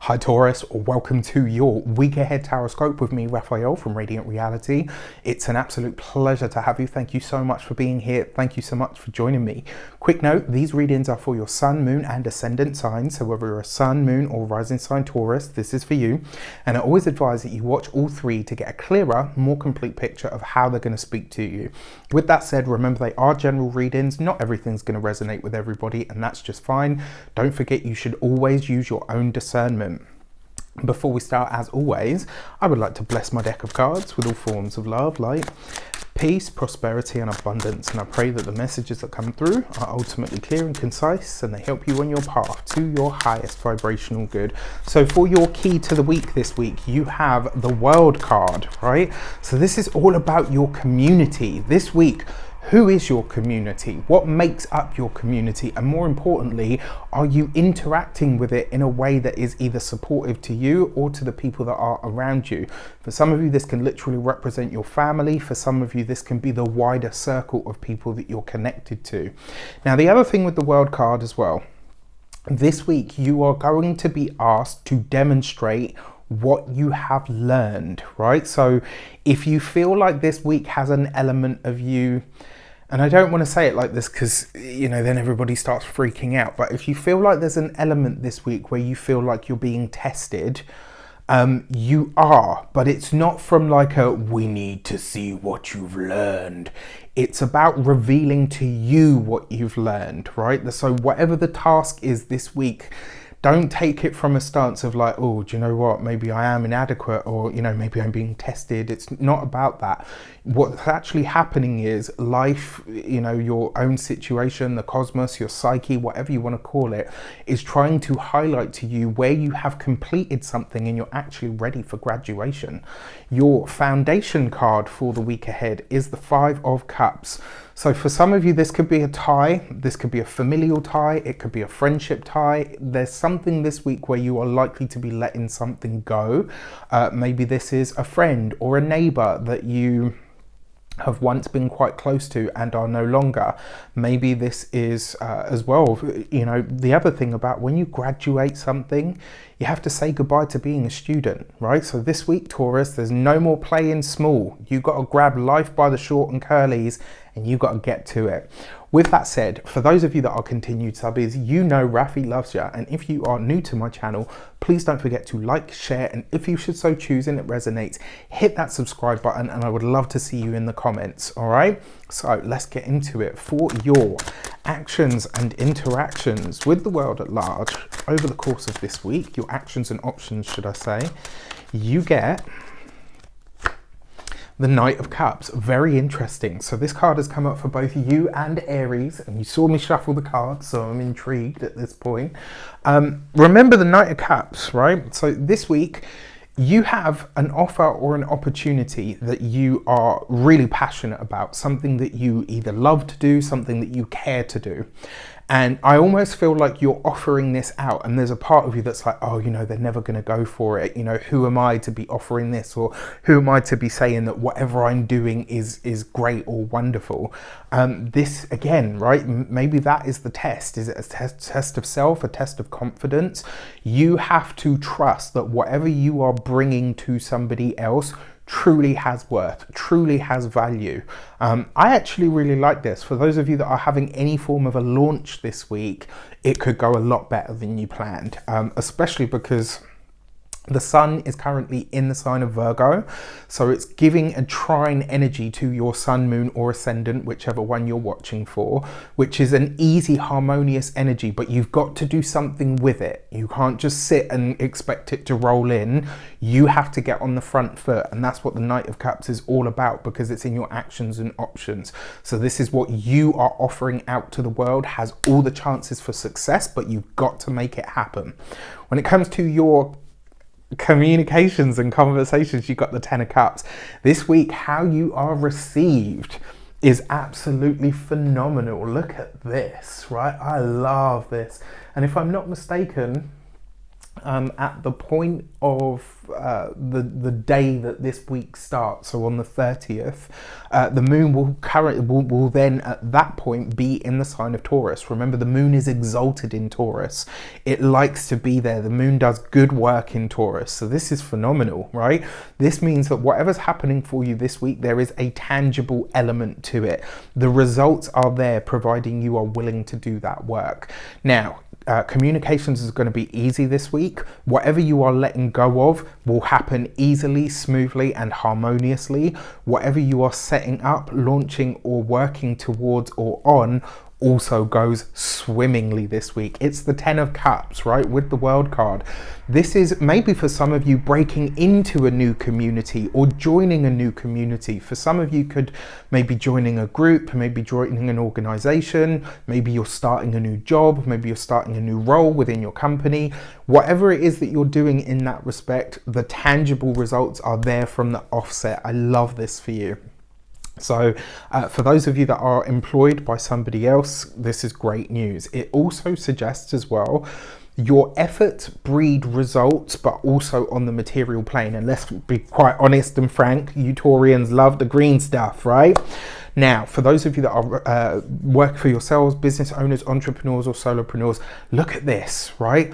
Hi Taurus, welcome to your week ahead Taroscope with me, Raphael from Reydiant Reality. It's an absolute pleasure to have you. Thank you so much for being here. Thank you so much for joining me. Quick note, these readings are for your sun, moon and ascendant signs. So whether you're a sun, moon or rising sign Taurus, this is for you. And I always advise that you watch all three to get a clearer, more complete picture of how they're going to speak to you. With that said, remember they are general readings. Not everything's going to resonate with everybody, and that's just fine. Don't forget you should always use your own discernment. Before we start, as always, I would like to bless my deck of cards with all forms of love, light, peace, prosperity and abundance, and I pray that the messages that come through are ultimately clear and concise and they help you on your path to your highest vibrational good. So for your key to the week this week, you have the World card, right? So this is all about your community this week. Who is your community? What makes up your community? And more importantly, are you interacting with it in a way that is either supportive to you or to the people that are around you? For some of you, this can literally represent your family. For some of you, this can be the wider circle of people that you're connected to. Now, the other thing with the World card as well, this week, you are going to be asked to demonstrate what you have learned, right? So if you feel like this week has an element of you, and I don't want to say it like this because, you know, then everybody starts freaking out, but if you feel like there's an element this week where you feel like you're being tested, you are, but it's not from like a, we need to see what you've learned. It's about revealing to you what you've learned, right? So whatever the task is this week, don't take it from a stance of like, oh, do you know what? Maybe I am inadequate, or, you know, maybe I'm being tested. It's not about that. What's actually happening is life, you know, your own situation, the cosmos, your psyche, whatever you want to call it, is trying to highlight to you where you have completed something and you're actually ready for graduation. Your foundation card for the week ahead is the Five of Cups. So for some of you, this could be a tie, this could be a familial tie, it could be a friendship tie. There's something this week where you are likely to be letting something go. Maybe this is a friend or a neighbor that you have once been quite close to and are no longer. Maybe this is as well, you know, the other thing about when you graduate something, you have to say goodbye to being a student, right? So this week, Taurus, there's no more playing small. You've got to grab life by the short and curlies and you got to get to it. With that said, for those of you that are continued subbies, you know Rafi loves you. And if you are new to my channel, please don't forget to like, share, and if you should so choose and it resonates, hit that subscribe button and I would love to see you in the comments, all right? So let's get into it. For your actions and interactions with the world at large over the course of this week, your actions and options, should I say, you get the Knight of Cups. Very interesting. So this card has come up for both you and Aries, and you saw me shuffle the cards, so I'm intrigued at this point. Remember the Knight of Cups, right? So this week you have an offer or an opportunity that you are really passionate about, something that you either love to do, something that you care to do. And I almost feel like you're offering this out, and there's a part of you that's like, oh, you know, they're never going to go for it. You know, who am I to be offering this, or who am I to be saying that whatever I'm doing is great or wonderful? This again, right? Maybe that is the test. Is it a test of self, a test of confidence? You have to trust that whatever you are bringing to somebody else truly has worth, truly has value. I actually really like this. For those of you that are having any form of a launch this week, it could go a lot better than you planned, especially because the sun is currently in the sign of Virgo, so it's giving a trine energy to your sun, moon or ascendant, whichever one you're watching for, which is an easy, harmonious energy, but you've got to do something with it. You can't just sit and expect it to roll in. You have to get on the front foot, and that's what the Knight of Cups is all about, because it's in your actions and options. So this is what you are offering out to the world, has all the chances for success, but you've got to make it happen. When it comes to your communications and conversations, you got the Ten of Cups. This week, how you are received is absolutely phenomenal. Look at this, right? I love this. And if I'm not mistaken, at the point of the day that this week starts, so on the 30th, the moon will then at that point be in the sign of Taurus. Remember, the moon is exalted in Taurus. It likes to be there. The moon does good work in Taurus. So this is phenomenal, right? This means that whatever's happening for you this week, there is a tangible element to it. The results are there, providing you are willing to do that work. Now, communications is going to be easy this week. Whatever you are letting go of will happen easily, smoothly, and harmoniously. Whatever you are setting up, launching, or working towards or on also goes swimmingly this week. It's the 10 of Cups, right, with the World card. This is maybe for some of you breaking into a new community or joining a new community. For some of you could maybe joining a group, maybe joining an organization, maybe you're starting a new job, maybe you're starting a new role within your company. Whatever it is that you're doing in that respect, the tangible results are there from the offset. I love this for you. So for those of you that are employed by somebody else, this is great news. It also suggests as well, your efforts breed results, but also on the material plane. And let's be quite honest and frank, you Taurians love the green stuff, right? Now, for those of you that are work for yourselves, business owners, entrepreneurs, or solopreneurs, look at this, right?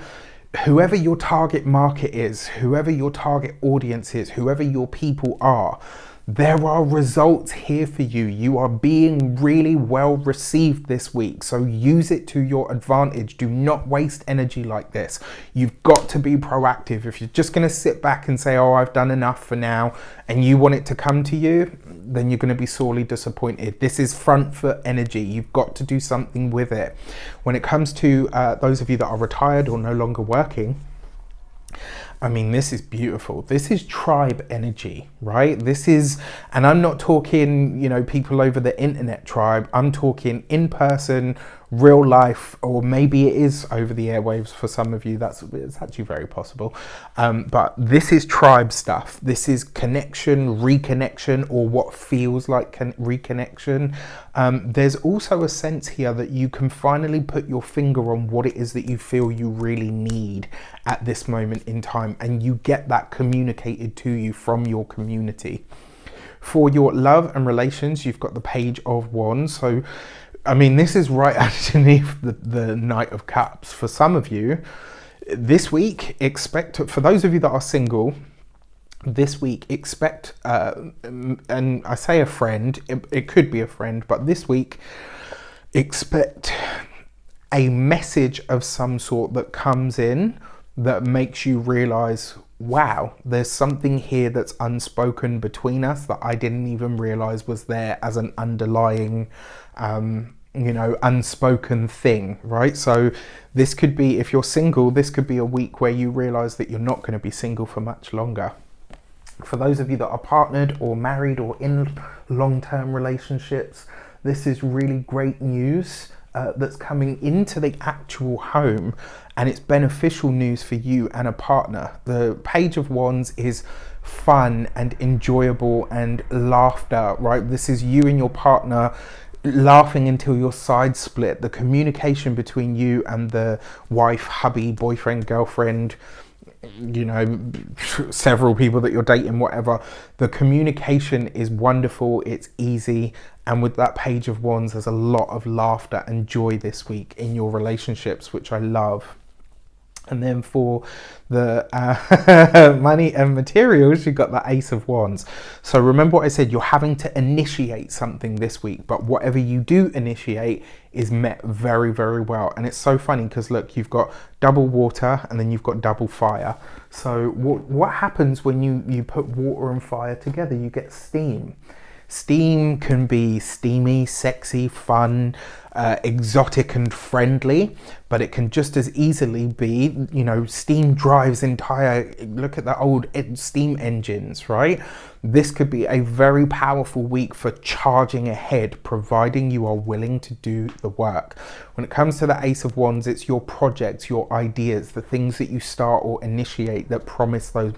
Whoever your target market is, whoever your target audience is, whoever your people are, there are results here for you. You are being really well received this week. So use it to your advantage. Do not waste energy like this. You've got to be proactive. If you're just going to sit back and say, oh, I've done enough for now, and you want it to come to you, then you're going to be sorely disappointed. This is front foot energy. You've got to do something with it. When it comes to those of you that are retired or no longer working, I mean, this is beautiful. This is tribe energy, right? This is, and I'm not talking, you know, people over the internet tribe. I'm talking in person, real life, or maybe it is over the airwaves for some of you. It's actually very possible. But this is tribe stuff. This is connection, reconnection, or what feels like reconnection. There's also a sense here that you can finally put your finger on what it is that you feel you really need at this moment in time, and you get that communicated to you from your community. For your love and relations, you've got the Page of Wands. So I mean, this is right underneath the Knight of Cups. For some of you, this week, for those of you that are single, this week, expect, and I say a friend, it could be a friend, but this week, expect a message of some sort that comes in that makes you realize, wow, there's something here that's unspoken between us that I didn't even realize was there as an underlying unspoken thing, right? So this could be, if you're single, this could be a week where you realize that you're not going to be single for much longer. For those of you that are partnered or married or in long-term relationships, this is really great news that's coming into the actual home, and it's beneficial news for you and a partner. The Page of Wands is fun and enjoyable and laughter, right? This is you and your partner laughing until your sides split. The communication between you and the wife, hubby, boyfriend, girlfriend, you know, several people that you're dating, whatever, the communication is wonderful, it's easy, and with that Page of Wands, there's a lot of laughter and joy this week in your relationships, which I love. And then for the money and materials, you've got the Ace of Wands. So remember what I said, you're having to initiate something this week, but whatever you do initiate is met very, very well. And it's so funny because look, you've got double water and then you've got double fire. So what happens when you put water and fire together? You get steam. Steam can be steamy, sexy, fun, exotic and friendly, but it can just as easily be, you know, steam drives entire, look at the old steam engines, right? This could be a very powerful week for charging ahead, providing you are willing to do the work. When it comes to the Ace of Wands, it's your projects, your ideas, the things that you start or initiate that promise those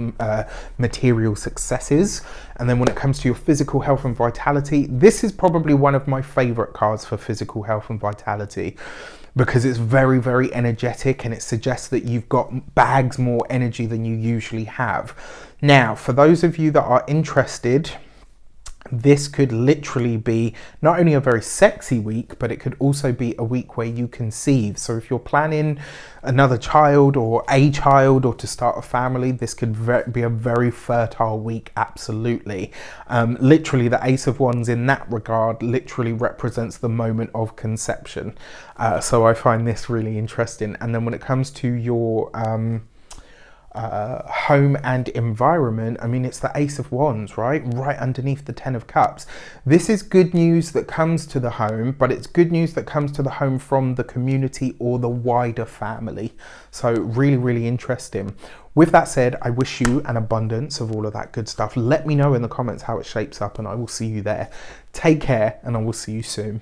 material successes. And then when it comes to your physical health and vitality, this is probably one of my favorite cards for physical health health and vitality, because it's very, very energetic, and it suggests that you've got bags more energy than you usually have. Now, for those of you that are interested, this could literally be not only a very sexy week, but it could also be a week where you conceive. So if you're planning another child or to start a family, this could be a very fertile week, absolutely. Literally, the Ace of Wands in that regard literally represents the moment of conception. So I find this really interesting. And then when it comes to your home and environment, I mean, it's the Ace of Wands, right underneath the Ten of Cups. This is good news that comes to the home, but it's good news that comes to the home from the community or the wider family. So really, really interesting. With that said, I wish you an abundance of all of that good stuff. Let me know in the comments how it shapes up, and I will see you there. Take care, and I will see you soon.